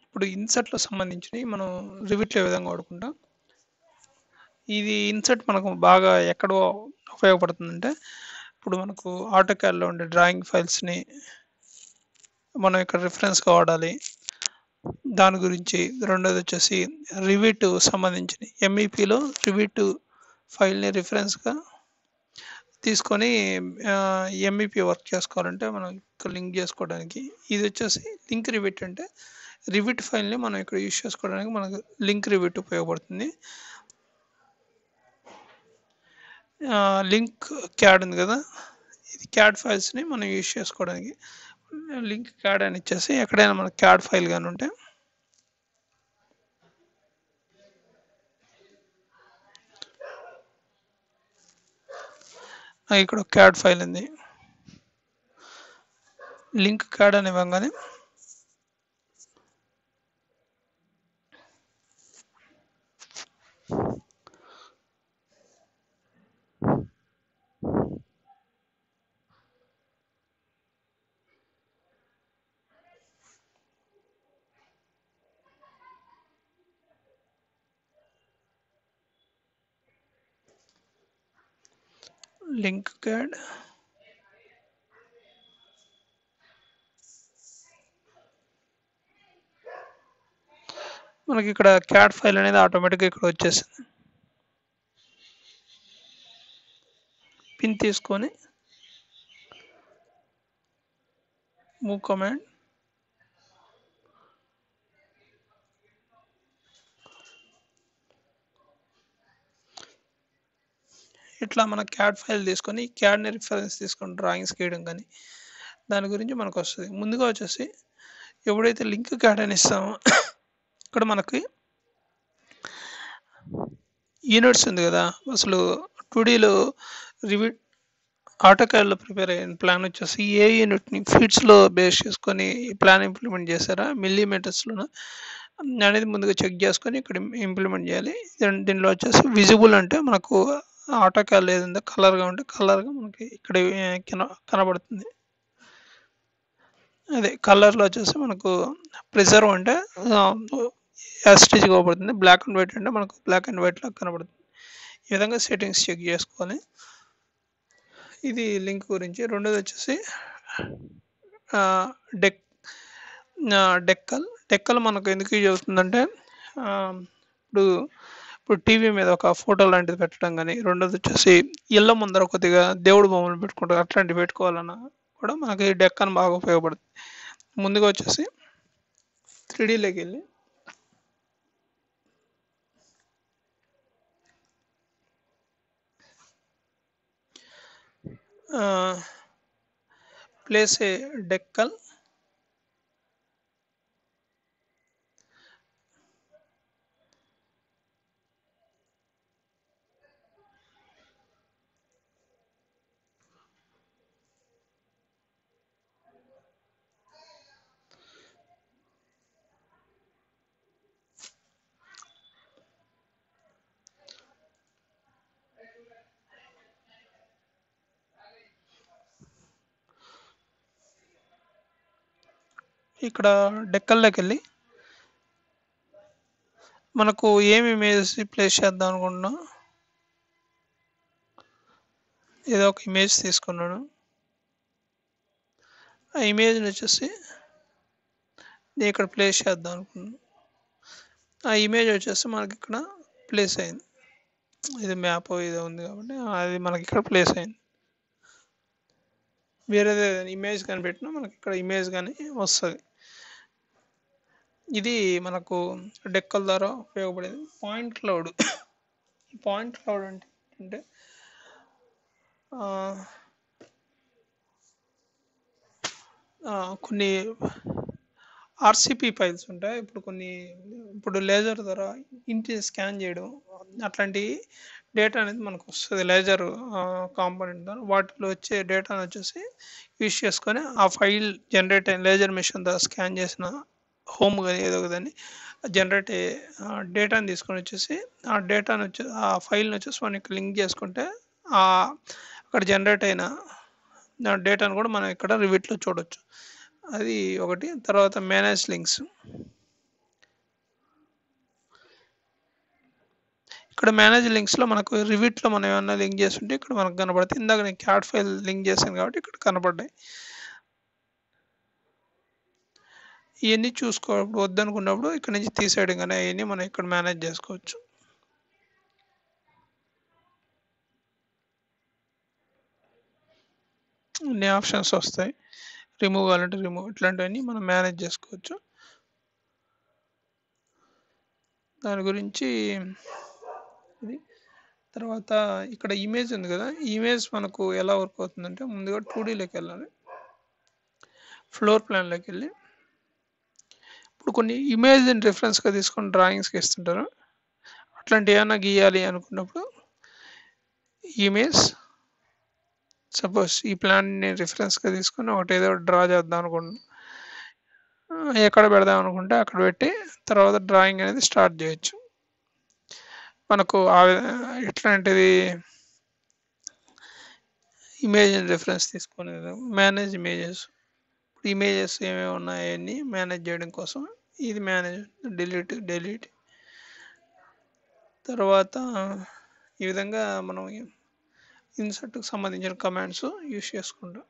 ఇప్పుడు ఇన్సర్ట్‌లో సంబంధించినయి మనం రివిట్‌లో ఏ విధంగా వాడుకుంటాం. ఇది ఇన్సర్ట్ మనకు బాగా ఎక్కడో ఉపయోగపడుతుందంటే, ఇప్పుడు మనకు ఆటోకాడ్‌లో ఉండే డ్రాయింగ్ ఫైల్స్‌ని మనం ఇక్కడ రిఫరెన్స్‌గా వాడాలి. దాని గురించి రెండోదొచ్చేసి రివిట్ సంబంధించినయి. ఎంఈపీలో రివిట్ ఫైల్‌ని రిఫరెన్స్‌గా తీసుకొని ఎంఈపీ వర్క్ చేసుకోవాలంటే మనం ఇక్కడ లింక్ చేసుకోవడానికి. ఇదొచ్చేసి లింక్ రివిట్ అంటే రివిట్ ఫైల్‌ని మనం ఇక్కడ యూజ్ చేసుకోవడానికి మనకు లింక్ రివిట్ ఉపయోగపడుతుంది. లింక్ క్యాడ్ ఉంది కదా, ఇది క్యాడ్ ఫైల్స్ని మనం యూజ్ చేసుకోవడానికి లింక్ క్యాడ్ అని ఇచ్చేసి ఎక్కడైనా మనకు క్యాడ్ ఫైల్ కానీ ఉంటే ఇక్కడ క్యాడ్ ఫైల్ ఉంది. లింక్ క్యాడ్ అని ఇవ్వగానే లింక్ క్యాడ్ మనకి ఇక్కడ క్యాడ్ ఫైల్ అనేది ఆటోమేటిక్గా ఇక్కడ వచ్చేసింది. పిన్ తీసుకొని మూవ్ కమాండ్ ఇట్లా మన క్యాడ్ ఫైల్ తీసుకొని క్యాడ్ని రిఫరెన్స్ తీసుకొని డ్రాయింగ్స్ గీయడం కానీ దాని గురించి మనకు వస్తుంది. ముందుగా వచ్చేసి ఎప్పుడైతే లింక్ క్యాడ్ అని ఇస్తామో ఇక్కడ మనకి యూనిట్స్ ఉంది కదా, అసలు 2Dలో రివిట్ ఆటోకాడ్లో ప్రిపేర్ అయిన ప్లాన్ వచ్చేసి ఏ యూనిట్ని ఫీట్స్లో బేస్ చేసుకొని ఈ ప్లాన్ ఇంప్లిమెంట్ చేశారా మిల్లీమీటర్స్లోనా అనేది ముందుగా చెక్ చేసుకొని ఇక్కడ ఇంప్లిమెంట్ చేయాలి. దీనిలో వచ్చేసి విజిబుల్ అంటే మనకు ఆటోకాడ్ ఏదైందో కలర్గా ఉంటే కలర్గా మనకి ఇక్కడ కనబడుతుంది. అదే కలర్లో వచ్చేసి మనకు ప్రిజర్వ్ అంటే యాస్టిజ్గా అవబడుతుంది. బ్లాక్ అండ్ వైట్ అంటే మనకు బ్లాక్ అండ్ వైట్ లాగా కనబడుతుంది. ఈ విధంగా సెట్టింగ్స్ చెక్ చేసుకోవాలి. ఇది లింక్ గురించి. రెండోది వచ్చేసి డెక్ డెక్కల్ మనకు ఎందుకు యూజ్ అవుతుందంటే ఇప్పుడు ఇప్పుడు టీవీ మీద ఒక ఫోటో లాంటిది పెట్టడం కానీ, రెండోది వచ్చేసి ఇళ్ళ ముందర కొద్దిగా దేవుడు బొమ్మలు పెట్టుకుంటారు, అట్లాంటివి పెట్టుకోవాలన్నా కూడా మనకి డెక్కన్ బాగా ఉపయోగపడుతుంది. ముందుగా వచ్చేసి 3Dలోకి వెళ్ళి ప్లేస్ ఏ డెక్కల్ ఇక్కడ డెక్కల్లోకి వెళ్ళి మనకు ఏమి ఇమేజ్ ప్లేస్ చేద్దాం అనుకుంటున్నాం, ఏదో ఒక ఇమేజ్ తీసుకున్నాను. ఆ ఇమేజ్ని వచ్చేసి నేను ఇక్కడ ప్లేస్ చేద్దాం అనుకున్నాను. ఆ ఇమేజ్ వచ్చేసి మనకి ఇక్కడ ప్లేస్ అయింది. ఇది మ్యాప్ ఇది ఉంది కాబట్టి అది మనకి ఇక్కడ ప్లేస్ అయింది. వేరేది ఇమేజ్ కానీ పెట్టినా మనకి ఇక్కడ ఇమేజ్ కానీ వస్తుంది. ఇది మనకు డెక్కల ద్వారా ఉపయోగపడేది. Point cloud. ఈ పాయింట్ క్లౌడ్ అంటే కొన్ని ఆర్సిపి ఫైల్స్ ఉంటాయి. ఇప్పుడు లేజర్ ద్వారా ఇంటి స్కాన్ చేయడం అట్లాంటి డేటా అనేది మనకు వస్తుంది లేజర్ కాంపోనెంట్ ద్వారా. వాటిలో వచ్చే డేటాను వచ్చేసి యూజ్ చేసుకొని ఆ ఫైల్ జనరేట్ అయిన లేజర్ మిషన్ ద్వారా స్కాన్ చేసిన హోమ్ కానీ ఏదో ఒకదాన్ని జనరేట్ అయ్యే డేటాని తీసుకొని వచ్చేసి ఆ ఫైల్ని వచ్చేసి మనకి లింక్ చేసుకుంటే అక్కడ జనరేట్ అయిన డేటాను కూడా మనం ఇక్కడ రివిట్లో చూడవచ్చు. అది ఒకటి. తర్వాత మేనేజ్ లింక్స్. ఇక్కడ మేనేజ్ లింక్స్లో మనకు రివిట్లో మనం ఏమన్నా లింక్ చేస్తుంటే ఇక్కడ మనకు కనబడుతుంది. ఇందాక నేను క్యాట్ ఫైల్ లింక్ చేశాను కాబట్టి ఇక్కడ కనపడ్డాయి. ఇవన్నీ చూసుకోవడం వద్దనుకున్నప్పుడు ఇక్కడ నుంచి తీసేయడం కానీ అవన్నీ మనం ఇక్కడ మేనేజ్ చేసుకోవచ్చు. అన్ని ఆప్షన్స్ వస్తాయి. రిమూవ్ కావాలంటే రిమూవ్, ఇట్లాంటివన్నీ మనం మేనేజ్ చేసుకోవచ్చు. దాని గురించి ఇది. తర్వాత ఇక్కడ ఇమేజ్ ఉంది కదా, ఇమేజ్ మనకు ఎలా వర్క్ అవుతుందంటే ముందుగా 2Dలోకి వెళ్ళాలి. ఫ్లోర్ ప్లాన్లోకి వెళ్ళి ఇప్పుడు కొన్ని ఇమేజ్ని రిఫరెన్స్గా తీసుకొని డ్రాయింగ్స్కి ఇస్తుంటారు. అట్లాంటి ఏమైనా గీయాలి అనుకున్నప్పుడు ఇమేజ్, సపోజ్ ఈ ప్లాన్ని రిఫరెన్స్గా తీసుకొని ఒకటి ఏదో డ్రా చేద్దాం అనుకుంటున్నాం. ఎక్కడ పెడదాం అనుకుంటే అక్కడ పెట్టి తర్వాత డ్రాయింగ్ అనేది స్టార్ట్ చేయొచ్చు. మనకు ఎట్లాంటిది ఇమేజ్ రిఫరెన్స్ తీసుకొని మేనేజ్ ఇమేజెస్. ఇప్పుడు ఇమేజెస్ ఏమేమి ఉన్నాయని మేనేజ్ చేయడం కోసం ఇది మేనేజ్, డిలీట్. తర్వాత ఈ విధంగా మనం ఇన్సర్ట్కి సంబంధించిన కమాండ్స్ యూస్ చేసుకుంటాం.